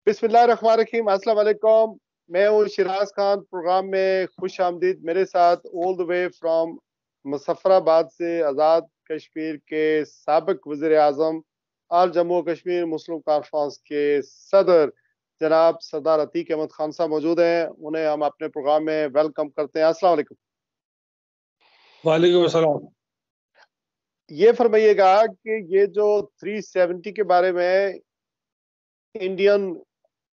بسم اللہ الرحمن الرحیم. السلام علیکم. میں ہوں شیراز خان. پروگرام میں خوش آمدید. میرے ساتھ آل دا وے فرام مظفر آباد سے آزاد کشمیر کے سابق وزیر اعظم آل جموں کشمیر مسلم کانفرنس کے صدر جناب سردار عتیق احمد خان صاحب موجود ہیں. انہیں ہم اپنے پروگرام میں ویلکم کرتے ہیں. السلام علیکم. وعلیکم السلام. یہ فرمائیے گا کہ یہ جو 370 کے بارے میں انڈین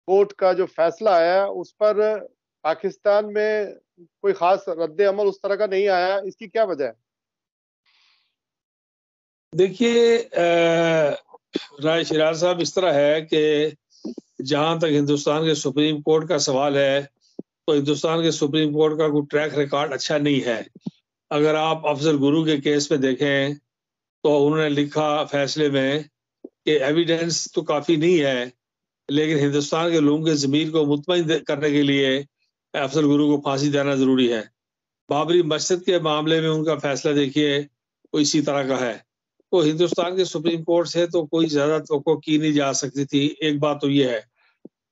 کورٹ کا جو فیصلہ آیا اس پر پاکستان میں کوئی خاص رد عمل اس طرح کا نہیں آیا، اس کی کیا وجہ ہے؟ دیکھیے رائے شیراز صاحب، اس طرح ہے کہ جہاں تک ہندوستان کے سپریم کورٹ کا سوال ہے تو ہندوستان کے سپریم کورٹ کا کوئی ٹریک ریکارڈ اچھا نہیں ہے. اگر آپ افضل گرو کے کیس میں دیکھیں تو انہوں نے لکھا فیصلے میں کہ ایویڈنس تو کافی نہیں ہے، لیکن ہندوستان کے لوگوں کے ضمیر کو مطمئن کرنے کے لیے افضل گرو کو پھانسی دینا ضروری ہے. بابری مسجد کے معاملے میں ان کا فیصلہ دیکھیے وہ اسی طرح کا ہے. تو ہندوستان کے سپریم کورٹ سے تو کوئی زیادہ توقع کی نہیں جا سکتی تھی. ایک بات تو یہ ہے،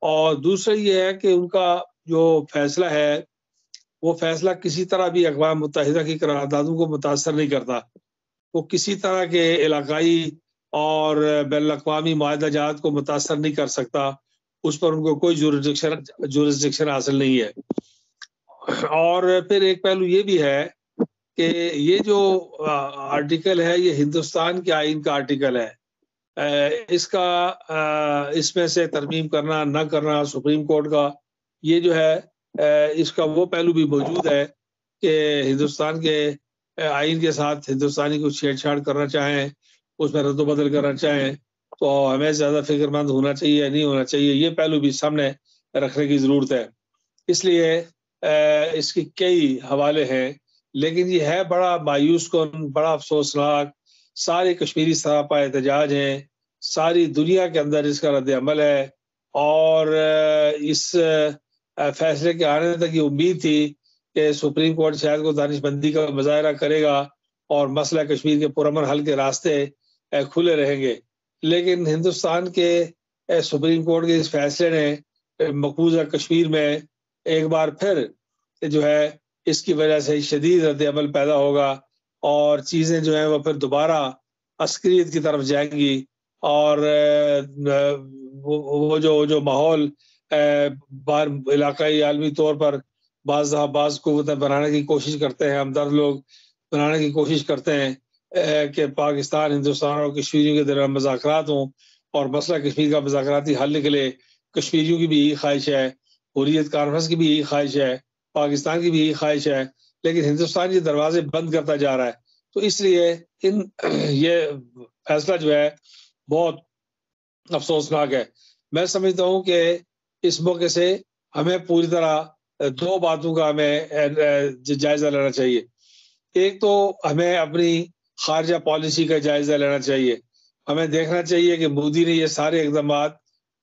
اور دوسرا یہ ہے کہ ان کا جو فیصلہ ہے وہ فیصلہ کسی طرح بھی اقوام متحدہ کی قراردادوں کو متاثر نہیں کرتا. وہ کسی طرح کے علاقائی اور بین الاقوامی معاہدہ جات کو متاثر نہیں کر سکتا. اس پر ان کو کوئی جورسڈکشن حاصل نہیں ہے. اور پھر ایک پہلو یہ بھی ہے کہ یہ جو آرٹیکل ہے یہ ہندوستان کے آئین کا آرٹیکل ہے. اس میں سے ترمیم کرنا نہ کرنا سپریم کورٹ کا، یہ جو ہے اس کا وہ پہلو بھی موجود ہے کہ ہندوستان کے آئین کے ساتھ ہندوستانی کو چھیڑ چھاڑ کرنا چاہیں، اس میں رد و بدل کرنا چاہیں تو ہمیں زیادہ فکر مند ہونا چاہیے نہیں ہونا چاہیے، یہ پہلو بھی سامنے رکھنے کی ضرورت ہے. اس لیے اس کے کئی حوالے ہیں، لیکن یہ ہے بڑا مایوس کن، بڑا افسوسناک. سارے کشمیری سراپا احتجاج ہیں، ساری دنیا کے اندر اس کا رد عمل ہے، اور اس فیصلے کے آنے تک یہ امید تھی کہ سپریم کورٹ شاید کو دانش مندی کا مظاہرہ کرے گا اور مسئلہ کشمیر کے پرامن حل کے راستے کھلے رہیں گے. لیکن ہندوستان کے سپریم کورٹ کے اس فیصلے نے مقبوضہ کشمیر میں ایک بار پھر جو ہے اس کی وجہ سے شدید رد عمل پیدا ہوگا، اور چیزیں جو ہیں وہ پھر دوبارہ عسکریت کی طرف جائیں گی. اور وہ جو ماحول علاقائی عالمی طور پر بعض قوتیں بنانے کی کوشش کرتے ہیں، ہمدرد لوگ بنانے کی کوشش کرتے ہیں کہ پاکستان ہندوستان اور کشمیریوں کے درمیان مذاکرات ہوں اور مسئلہ کشمیر کا مذاکراتی حل نکلے. کشمیریوں کی بھی یہی خواہش ہے، حریت کانفرنس کی بھی یہی خواہش ہے، پاکستان کی بھی یہی خواہش ہے، لیکن ہندوستان یہ دروازے بند کرتا جا رہا ہے. تو اس لیے یہ فیصلہ جو ہے بہت افسوسناک ہے. میں سمجھتا ہوں کہ اس موقع سے ہمیں پوری طرح دو باتوں کا ہمیں جائزہ لینا چاہیے. ایک تو ہمیں اپنی خارجہ پالیسی کا جائزہ لینا چاہیے. ہمیں دیکھنا چاہیے کہ مودی نے یہ سارے اقدامات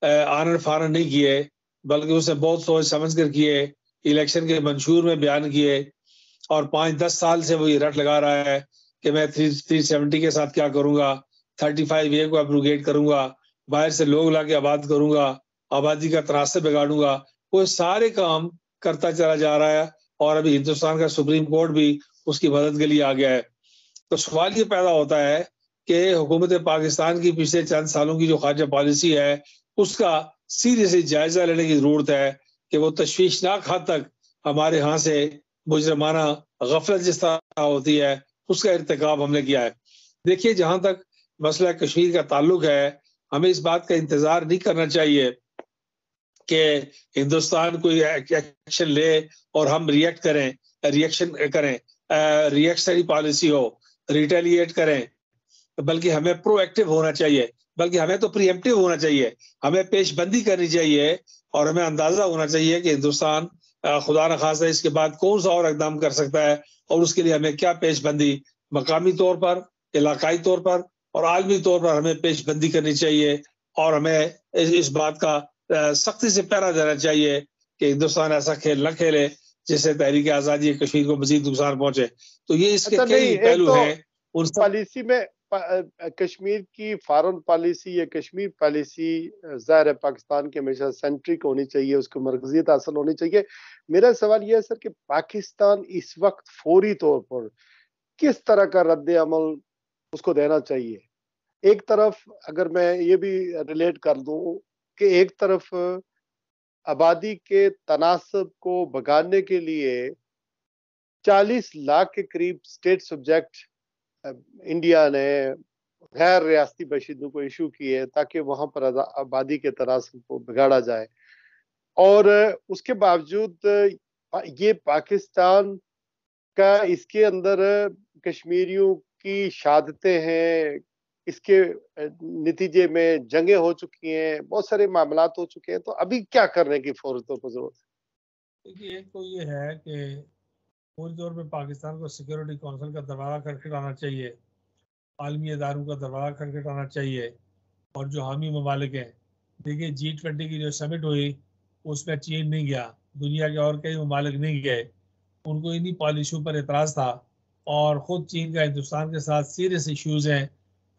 آنن فانن نہیں کیے، بلکہ اسے بہت سوچ سمجھ کر کیے، الیکشن کے منشور میں بیان کیے، اور 5-10 سال سے وہ یہ رٹ لگا رہا ہے کہ میں 370 کے ساتھ کیا کروں گا، 35A کو ایبروگیٹ کروں گا، باہر سے لوگ لا کے آباد کروں گا، آبادی کا تناسب بگاڑوں گا. وہ سارے کام کرتا چلا جا رہا ہے، اور ابھی ہندوستان کا سپریم کورٹ بھی اس کی مدد کے لیے آ گیا ہے. تو سوال یہ پیدا ہوتا ہے کہ حکومت پاکستان کی پچھلے چند سالوں کی جو خارجہ پالیسی ہے اس کا سیریسلی جائزہ لینے کی ضرورت ہے کہ وہ تشویشناک حد تک ہمارے ہاں سے مجرمانہ غفلت جس طرح ہوتی ہے اس کا ارتکاب ہم نے کیا ہے. دیکھیے، جہاں تک مسئلہ کشمیر کا تعلق ہے، ہمیں اس بات کا انتظار نہیں کرنا چاہیے کہ ہندوستان کوئی ایکشن لے اور ہم ریئیکشن کریں، ریئیکشنری پالیسی ہو، ریٹیلیٹ کریں، بلکہ ہمیں پرو ایکٹیو ہونا چاہیے، بلکہ ہمیں تو پری ایمپٹیو ہونا چاہیے. ہمیں پیش بندی کرنی چاہیے، اور ہمیں اندازہ ہونا چاہیے کہ ہندوستان خدا نخواستہ اس کے بعد کون سا اور اقدام کر سکتا ہے، اور اس کے لیے ہمیں کیا پیش بندی مقامی طور پر، علاقائی طور پر اور عالمی طور پر ہمیں پیش بندی کرنی چاہیے. اور ہمیں اس بات کا سختی سے پہرا دینا چاہیے کہ ہندوستان ایسا کھیل نہ کھیلے جس سے تحریک آزادی کشمیر کو مزید نقصان پہنچے. تو یہ اس کے کئی پہلو ہیں. پالیسی میں کشمیر کی فارن پالیسی یا کشمیر پالیسی ظاہر ہے پاکستان کے ہمیشہ سینٹرک ہونی چاہیے، اس کو مرکزیت حاصل ہونی چاہیے. میرا سوال یہ ہے سر کہ پاکستان اس وقت فوری طور پر کس طرح کا رد عمل اس کو دینا چاہیے؟ ایک طرف اگر میں یہ بھی ریلیٹ کر دوں کہ ایک طرف آبادی کے تناسب کو بگاڑنے کے لیے 40 لاکھ کے قریب اسٹیٹ سبجیکٹ انڈیا نے غیر ریاستی باشندوں کو ایشو کیے تاکہ وہاں پر آبادی کے تناسب کو بگاڑا جائے، اور اس کے باوجود یہ پاکستان کا اس کے اندر کشمیریوں کی شہادتیں ہیں، اس کے نتیجے میں جنگیں ہو چکی ہیں، بہت سارے معاملات ہو چکے ہیں، تو ابھی کیا کرنے کی فوری طور پر ضرورت ہے؟ دیکھیے، ایک تو یہ ہے کہ فوری طور پہ پاکستان کو سیکورٹی کونسل کا دروازہ کھٹکھٹانا چاہیے، عالمی اداروں کا دروازہ کھٹکھٹانا چاہیے، اور جو حامی ممالک ہیں، دیکھیے G20 کی جو سمٹ ہوئی اس میں چین نہیں گیا، دنیا کے اور کئی ممالک نہیں گئے، ان کو انہی پالیسیوں پر اعتراض تھا، اور خود چین کا ہندوستان کے ساتھ سیریس ایشوز ہیں.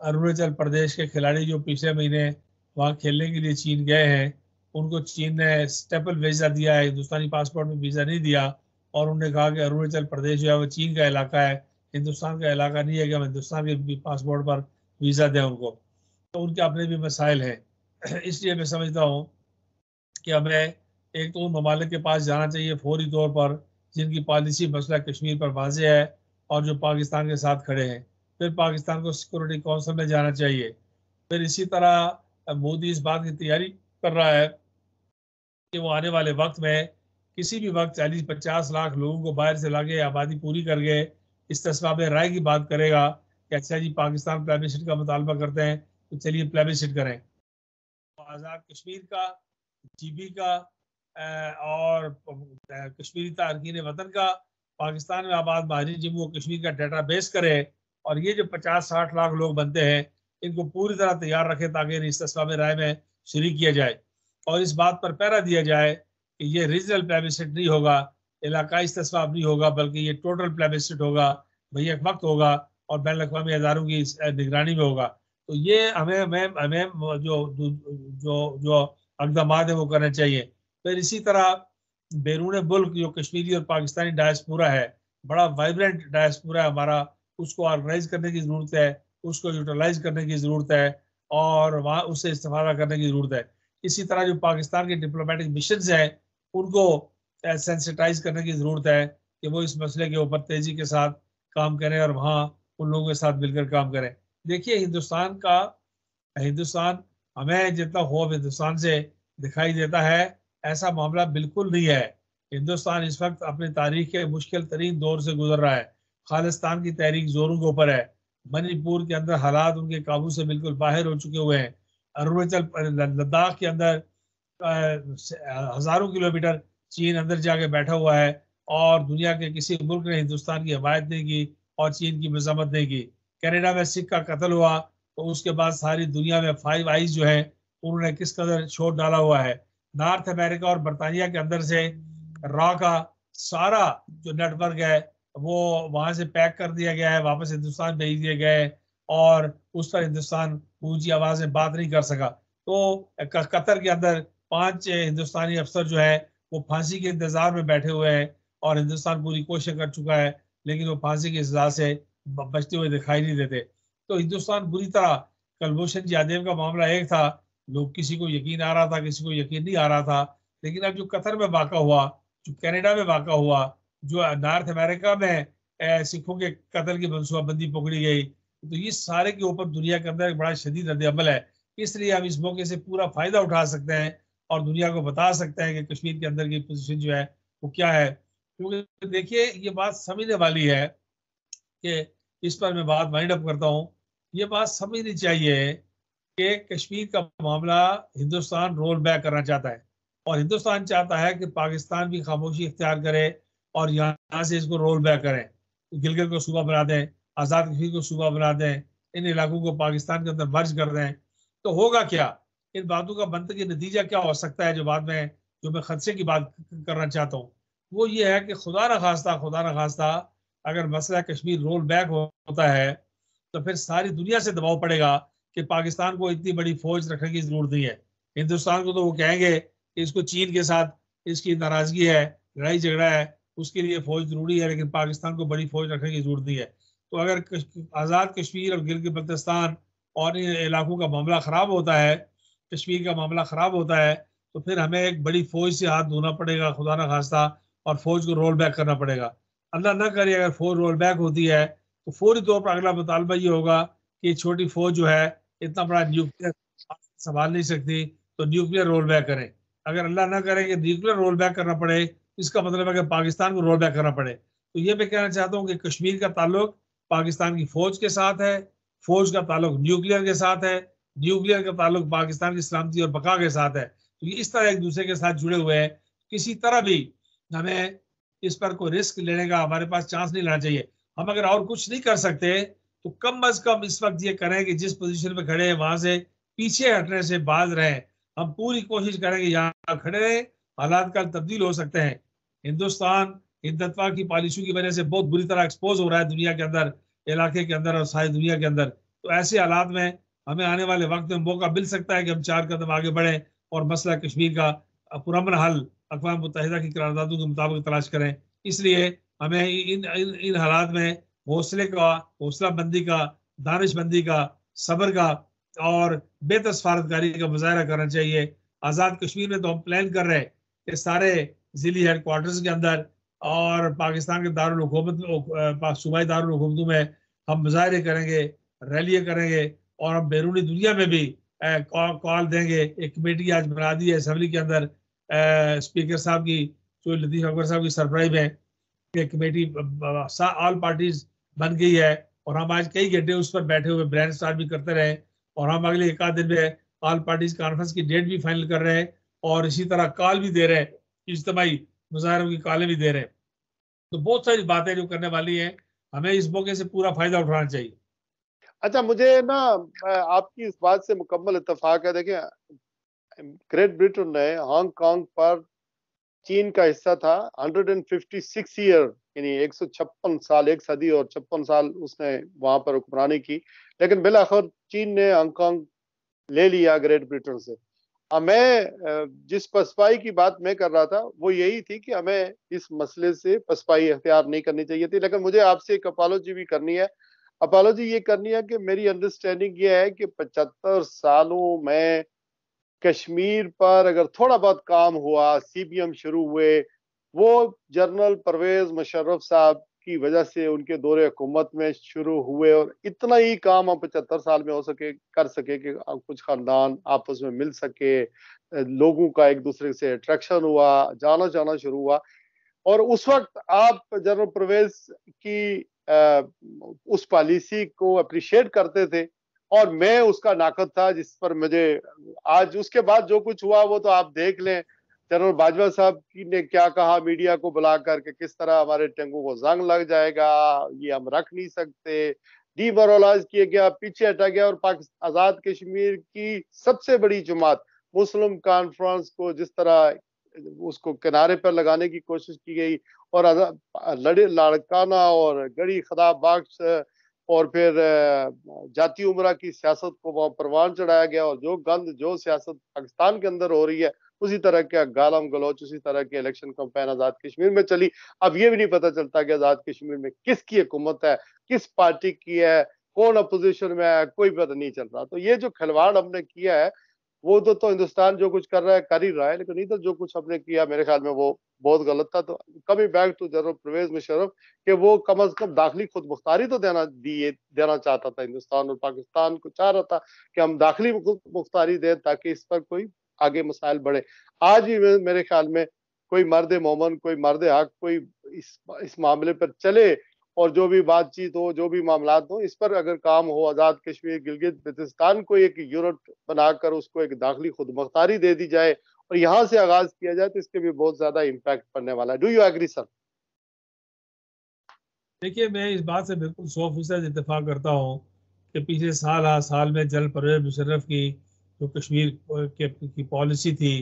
اروناچل پردیش کے کھلاڑی جو پچھلے مہینے وہاں کھیلنے کے لیے چین گئے ہیں، ان کو چین نے اسٹیپل ویزا دیا ہے، ہندوستانی پاسپورٹ میں ویزا نہیں دیا، اور انہوں نے کہا کہ اروناچل پردیش جو ہے وہ چین کا علاقہ ہے، ہندوستان کا علاقہ نہیں ہے کہ ہم ہندوستان کے پاسپورٹ پر ویزا دیں ان کو. تو ان کے اپنے بھی مسائل ہیں. اس لیے میں سمجھتا ہوں کہ ہمیں ایک تو ان ممالک کے پاس جانا چاہیے فوری طور پر جن کی پالیسی مسئلہ کشمیر پر واضح ہے اور جو پاکستان کے ساتھ کھڑے ہیں. پھر پاکستان کو سیکورٹی کونسل میں جانا چاہیے. پھر اسی طرح مودی اس بات کی تیاری کر رہا ہے کہ وہ آنے والے وقت میں کسی بھی وقت 40-50 لاکھ لوگوں کو باہر سے لا کے آبادی پوری کر کے استصواب رائے کی بات کرے گا کہ اچھا جی پاکستان پلیبسسٹ کا مطالبہ کرتے ہیں تو چلیے پلیبسسٹ کریں. آزاد کشمیر کا، GB کا اور کشمیری تارکین وطن کا پاکستان میں آباد مہاجرین جموں و کشمیر کا ڈیٹا بیس کرے، اور یہ جو 50-60 لاکھ لوگ بنتے ہیں ان کو پوری طرح تیار رکھے تاکہ استصواب رائے میں شریک کیا جائے، اور اس بات پر پہرا دیا جائے کہ یہ ریجنل پلیبسسٹ نہیں ہوگا، علاقائی استصواب نہیں ہوگا، بلکہ یہ ٹوٹل پلیبسسٹ ہوگا، بھئی ایک وقت ہوگا اور بین الاقوامی اداروں کی نگرانی میں ہوگا. تو یہ ہمیں جو اقدامات ہیں وہ کرنے چاہیے. پھر اسی طرح بیرون ملک جو کشمیری اور پاکستانی ڈائسپورا ہے، بڑا وائبرنٹ ڈائسپورا ہے ہمارا، اس کو آرگنائز کرنے کی ضرورت ہے، اس کو یوٹیلائز کرنے کی ضرورت ہے، اور وہاں اس سے استفادہ کرنے کی ضرورت ہے. اسی طرح جو پاکستان کے ڈپلومیٹک مشنز ہیں ان کو سینسٹائز کرنے کی ضرورت ہے کہ وہ اس مسئلے کے اوپر تیزی کے ساتھ کام کریں اور وہاں ان لوگوں کے ساتھ مل کر کام کریں. دیکھیے ہندوستان ہمیں جتنا خوف ہندوستان سے دکھائی دیتا ہے ایسا معاملہ بالکل نہیں ہے. ہندوستان اس وقت اپنی تاریخ کے مشکل ترین دور سے گزر رہا ہے. خالصتان کی تحریک زوروں کے اوپر ہے. منی پور کے اندر حالات ان کے قابو سے بالکل باہر ہو چکے ہوئے ہیں. اروناچل لداخ کے اندر ہزاروں کلومیٹر چین اندر جا کے بیٹھا ہوا ہے، اور دنیا کے کسی ملک نے ہندوستان کی حمایت نہیں کی اور چین کی مذمت نہیں کی. کینیڈا میں سکھ کا قتل ہوا تو اس کے بعد ساری دنیا میں 5 آئیز جو ہیں انہوں نے کس قدر چھوڑ ڈالا ہوا ہے. نارتھ امریکہ اور برطانیہ کے اندر سے را کا سارا جو نیٹ ورک ہے وہ وہاں سے پیک کر دیا گیا ہے، واپس ہندوستان بھیج دیے گئے، اور اس پر ہندوستان اونچی آواز میں بات نہیں کر سکا. تو قطر کے اندر 5 ہندوستانی افسر جو ہیں وہ پھانسی کے انتظار میں بیٹھے ہوئے ہیں، اور ہندوستان پوری کوشش کر چکا ہے لیکن وہ پھانسی کی سزا سے بچتے ہوئے دکھائی نہیں دیتے. تو ہندوستان بری طرح کلبھوشن جادیو کا معاملہ ایک تھا، لوگ کسی کو یقین آ رہا تھا، کسی کو یقین نہیں آ رہا تھا، لیکن اب جو قطر میں واقع ہوا، جو کینیڈا میں واقع ہوا، جو نارتھ امریکہ میں سکھوں کے قتل کی منصوبہ بندی پکڑی گئی، تو یہ سارے کے اوپر دنیا کے اندر ایک بڑا شدید رد عمل ہے. اس لیے ہم اس موقع سے پورا فائدہ اٹھا سکتے ہیں اور دنیا کو بتا سکتے ہیں کہ کشمیر کے اندر کی پوزیشن جو ہے وہ کیا ہے. کیونکہ دیکھیے یہ بات سمجھنے والی ہے کہ اس پر میں بات وائنڈ اپ کرتا ہوں. یہ بات سمجھنی چاہیے کہ کشمیر کا معاملہ ہندوستان رول بیک کرنا چاہتا ہے، اور ہندوستان چاہتا ہے کہ پاکستان بھی خاموشی اختیار کرے اور یہاں سے اس کو رول بیک کریں، گلگت کو صوبہ بنا دیں، آزاد کشمیر کو صوبہ بنا دیں، ان علاقوں کو پاکستان کے اندر مرج کر دیں. تو ہوگا کیا؟ ان باتوں کا منطقی نتیجہ کیا ہو سکتا ہے جو میں خدشے کی بات کرنا چاہتا ہوں وہ یہ ہے کہ خدا نخواستہ اگر مسئلہ کشمیر رول بیک ہوتا ہے تو پھر ساری دنیا سے دباؤ پڑے گا کہ پاکستان کو اتنی بڑی فوج رکھنے کی ضرورت نہیں ہے. ہندوستان کو تو وہ کہیں گے کہ اس کو چین کے ساتھ اس کی ناراضگی ہے, لڑائی جھگڑا ہے, اس کے لیے فوج ضروری ہے, لیکن پاکستان کو بڑی فوج رکھنے کی ضرورت نہیں ہے. تو اگر آزاد کشمیر اور گلگت بلتستان اور ان علاقوں کا معاملہ خراب ہوتا ہے, کشمیر کا معاملہ خراب ہوتا ہے, تو پھر ہمیں ایک بڑی فوج سے ہاتھ دھونا پڑے گا خدا نہ خواستہ, اور فوج کو رول بیک کرنا پڑے گا. اللہ نہ کرے اگر فوج رول بیک ہوتی ہے تو فوری طور پر اگلا مطالبہ یہ ہوگا کہ یہ چھوٹی فوج جو ہے اتنا بڑا نیوکلیر سنبھال نہیں سکتی, تو نیوکلیر رول بیک کریں. اگر اللہ نہ کرے کہ نیوکلیر رول بیک کرنا پڑے, اس کا مطلب ہے کہ پاکستان کو رول بیک کرنا پڑے. تو یہ میں کہنا چاہتا ہوں کہ کشمیر کا تعلق پاکستان کی فوج کے ساتھ ہے, فوج کا تعلق نیوکلیر کے ساتھ ہے, نیوکلیر کا تعلق پاکستان کی سلامتی اور بقا کے ساتھ ہے. تو یہ اس طرح ایک دوسرے کے ساتھ جڑے ہوئے ہیں. کسی طرح بھی ہمیں اس پر کوئی رسک لینے کا ہمارے پاس چانس نہیں لینا چاہیے. ہم اگر اور کچھ نہیں کر سکتے تو کم از کم اس وقت یہ کریں کہ جس پوزیشن پہ کھڑے ہیں وہاں سے پیچھے ہٹنے سے باز رہیں. ہم پوری کوشش کریں کہ یہاں کھڑے رہیں. حالات کل تبدیل ہو سکتے ہیں. ہندوستان ہندتوا کی پالیسیوں کی وجہ سے بہت بری طرح ایکسپوز ہو رہا ہے دنیا کے اندر, علاقے کے اندر اور ساری دنیا کے اندر. تو ایسے حالات میں ہمیں آنے والے وقت میں موقع مل سکتا ہے کہ ہم 4 قدم آگے بڑھیں اور مسئلہ کشمیر کا پرامن حل اقوام متحدہ کی قراردادوں کے مطابق تلاش کریں. اس لیے ہمیں ان حالات میں حوصلہ بندی کا, دانش مندی کا, صبر کا اور بہتر سفارتکاری کا مظاہرہ کرنا چاہیے. آزاد کشمیر میں تو ہم پلان کر رہے ہیں کہ سارے ضلعی ہیڈ کوارٹرز کے اندر اور پاکستان کے دارالحکومت صوبائی دارالحکومتوں میں ہم مظاہرے کریں گے, ریلیاں کریں گے, اور ہم بیرونی دنیا میں بھی کال دیں گے. ایک کمیٹی آج بنا دی ہے اسمبلی کے اندر, اسپیکر صاحب کی, جو لطیف اکبر صاحب کی سربراہی میں ایک کمیٹی آل پارٹیز بن گئی ہے, اور ہم آج کئی گھنٹے اس پر بیٹھے ہوئے برین اسٹارم بھی کرتے رہے, اور ہم اگلے ایک آدھ دن میں آل پارٹیز کانفرنس کی ڈیٹ بھی فائنل کر رہے ہیں, اور اسی طرح کال بھی دے رہے ہیں, اجتماعی مظاہروں کی کالیں بھی دے رہے ہیں. تو بہت ساری باتیں جو کرنے والی ہیں, ہمیں اس موقع سے پورا فائدہ اٹھانا چاہیے. اچھا, مجھے نا آپ کی اس بات سے مکمل اتفاق ہے. دیکھیں, گریٹ برٹن نے ہانگ کانگ پر چین کا حصہ تھا 156 ایئر, یعنی 156 سال, 1 صدی اور 56 سال اس نے وہاں پر حکمرانی کی, لیکن بالآخر چین نے ہانگ کانگ لے لیا گریٹ برٹن سے. میں جس پسپائی کی بات میں کر رہا تھا وہ یہی تھی کہ ہمیں اس مسئلے سے پسپائی اختیار نہیں کرنی چاہیے تھی, لیکن مجھے آپ سے ایک اپالوجی بھی کرنی ہے. اپالوجی یہ کرنی ہے کہ میری انڈرسٹینڈنگ یہ ہے کہ 75 سالوں میں کشمیر پر اگر تھوڑا بہت کام ہوا, سی پی ایم شروع ہوئے, وہ جنرل پرویز مشرف صاحب کی وجہ سے ان کے دور حکومت میں شروع ہوئے, اور اتنا ہی کام ہم 75 سال میں کر سکے کہ کچھ خاندان آپس میں مل سکے, لوگوں کا ایک دوسرے سے اٹریکشن ہوا, جانا جانا شروع ہوا. اور اس وقت آپ جنرل پرویز کی اس پالیسی کو اپریشیٹ کرتے تھے, اور میں اس کا ناقد تھا, جس پر مجھے آج اس کے بعد جو کچھ ہوا وہ تو آپ دیکھ لیں. جنرل باجوہ صاحب نے کیا کہا میڈیا کو بلا کر کہ کس طرح ہمارے ٹینکوں کو زنگ لگ جائے گا, یہ ہم رکھ نہیں سکتے, ڈی مورلائز کیا گیا, پیچھے ہٹا گیا, اور آزاد کشمیر کی سب سے بڑی جماعت مسلم کانفرنس کو جس طرح اس کو کنارے پر لگانے کی کوشش کی گئی, اور لاڑکانہ اور گڑی خدا بخش اور پھر جاتی عمرہ کی سیاست کو وہاں پروان چڑھایا گیا, اور جو گند جو سیاست پاکستان کے اندر ہو رہی ہے اسی طرح کے گالم گلوچ, اسی طرح کے الیکشن کمپین آزاد کشمیر میں چلی. اب یہ بھی نہیں پتہ چلتا کہ آزاد کشمیر میں کس کی حکومت ہے, کس پارٹی کی ہے, کون اپوزیشن میں ہے, کوئی پتہ نہیں چل رہا. تو یہ جو کھلواڑ ہم نے کیا ہے وہ تو ہندوستان جو کچھ کر رہا ہے کر ہی رہا ہے, لیکن ادھر جو کچھ ہم نے کیا میرے خیال میں وہ بہت غلط تھا. تو coming back to general Pervez Musharraf کہ وہ کم از کم داخلی خود مختاری تو دینا چاہتا تھا ہندوستان, اور پاکستان کو چاہ رہا تھا کہ ہم داخلی خود مختاری دیں تاکہ اس پر کوئی آگے مسائل بڑھے. آج بھی میرے خیال میں کوئی مرد مومن, کوئی مرد حق, کوئی اس معاملے پر چلے, اور جو بھی بات چیت ہو, جو بھی معاملات ہوں, اس پر اگر کام ہو, آزاد کشمیر گلگت بلتستان کو ایک یونٹ بنا کر اس کو ایک داخلی خود مختاری دے دی جائے اور یہاں سے آغاز کیا جائے, تو اس کے بھی بہت زیادہ امپیکٹ پڑنے والا ہے. ڈو یو ایگری سر؟ دیکھیے, میں اس بات سے بالکل 100% اتفاق کرتا ہوں کہ پچھلے سال میں جنرل پرویز مشرف کی جو کشمیر کی پالیسی تھی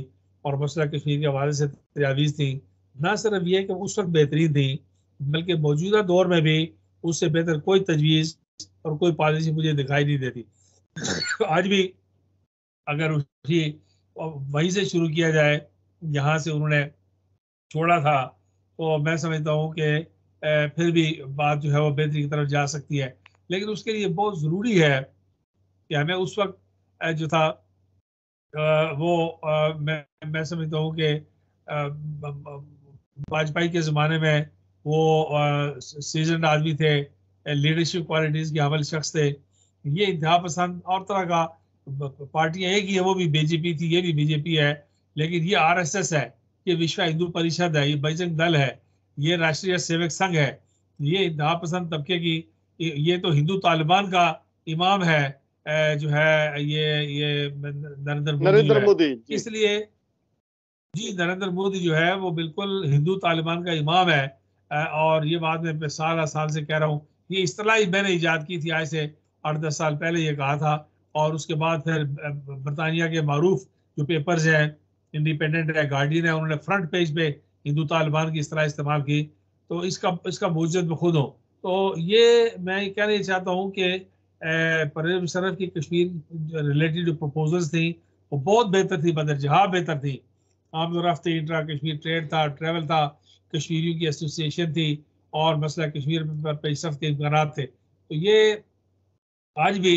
اور مسئلہ کشمیر کے حوالے سے تجاویز تھی, نہ صرف یہ کہ اس وقت بہترین تھی, بلکہ موجودہ دور میں بھی اس سے بہتر کوئی تجویز اور کوئی پالیسی مجھے دکھائی نہیں دیتی. آج بھی اگر اسی وہیں سے شروع کیا جائے جہاں سے انہوں نے چھوڑا تھا تو میں سمجھتا ہوں کہ پھر بھی بات جو ہے وہ بہتری کی طرف جا سکتی ہے. لیکن اس کے لیے بہت ضروری ہے کہ ہمیں اس وقت جو تھا وہ میں سمجھتا ہوں کہ واجپئی کے زمانے میں وہ سیزنڈ آدمی تھے, لیڈرشپ کوالٹیز کے حامل شخص تھے. یہ انتہا پسند اور طرح کا پارٹیاں ایک ہی ہے, وہ بھی بی جے پی تھی, یہ بھی بی جے پی ہے, لیکن یہ آر ایس ایس ہے, یہ وشو ہندو پریشد ہے, یہ بجرنگ دل ہے, یہ راشٹریہ سیوک سنگھ ہے. یہ انتہا پسند طبقے کی, یہ تو ہندو طالبان کا امام ہے جو ہے یہ نریندر مودی. اس لیے جی نریندر مودی جو ہے وہ بالکل ہندو طالبان کا امام ہے. اور یہ بات میں سال سے کہہ رہا ہوں, یہ اصطلاح میں نے ایجاد کی تھی آج سے 8-10 سال پہلے یہ کہا تھا. اور اس کے بعد پھر برطانیہ کے معروف جو پیپرز ہیں, انڈیپینڈنٹ ہے, گارڈین ہے, انہوں نے فرنٹ پیج پہ ہندو طالبان کی اصطلاح استعمال کی. تو اس کا موجد میں خود ہوں. تو یہ میں کہنا چاہتا ہوں کہ پرویز مشرف کی کشمیر ریلیٹڈ جو پروپوزلز تھیں وہ بہت بہتر تھی, بدرجہ بہتر تھی. آمد و رفت, انٹرا کشمیر ٹریڈ تھا, ٹریول تھا, کشمیریوں کی ایسوسیشن تھی, اور مسئلہ کشمیر پر پیش رفت کے امکانات تھے. تو یہ آج بھی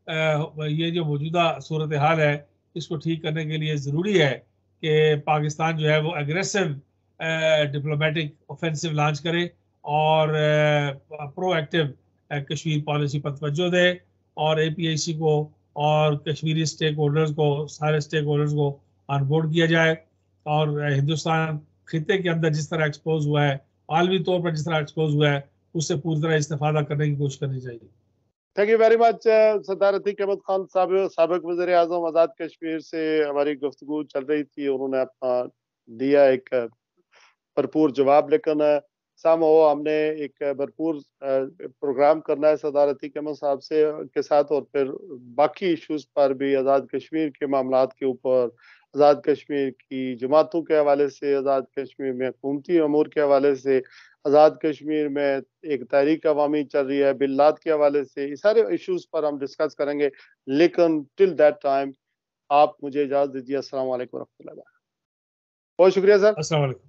یہ جو موجودہ صورتحال ہے اس کو ٹھیک کرنے کے لیے ضروری ہے کہ پاکستان جو ہے وہ اگریسو ڈپلومیٹک اوفینسو لانچ کرے اور پرو ایکٹیو کشمیر پالیسی پر توجہ دے, اور اے پی آئی سی کو اور کشمیری اسٹیک ہولڈرز کو, سارے اسٹیک ہولڈرز کو آن بورڈ کیا جائے. اور ہندوستان خطے کے اندر جس طرح ایکسپوز ہوا ہے, عالمی طور پر جس طرح ایکسپوز ہوا ہے, اس سے پوری طرح استفادہ کرنے کی کوشش کرنی چاہیے. تھینک یو ویری مچ سردار عتیق احمد خان صاحب, سابق وزیر اعظم آزاد کشمیر سے ہماری گفتگو چل رہی تھی. انہوں نے اپنا دیا ایک بھرپور جواب, لیکن سامو ہم نے ایک بھرپور پروگرام کرنا ہے سردار عتیق احمد صاحب سے کے ساتھ, اور پھر باقی ایشوز پر بھی, آزاد کشمیر کے معاملات کے اوپر, آزاد کشمیر کی جماعتوں کے حوالے سے, آزاد کشمیر میں حکومتی امور کے حوالے سے, آزاد کشمیر میں ایک تحریک عوامی چل رہی ہے بلات کے حوالے سے, یہ سارے ایشوز پر ہم ڈسکس کریں گے. لیکن ٹل دیٹ ٹائم آپ مجھے اجازت دیجیے. السلام علیکم ورحمۃ اللہ. بہت شکریہ سر. السلام علیکم.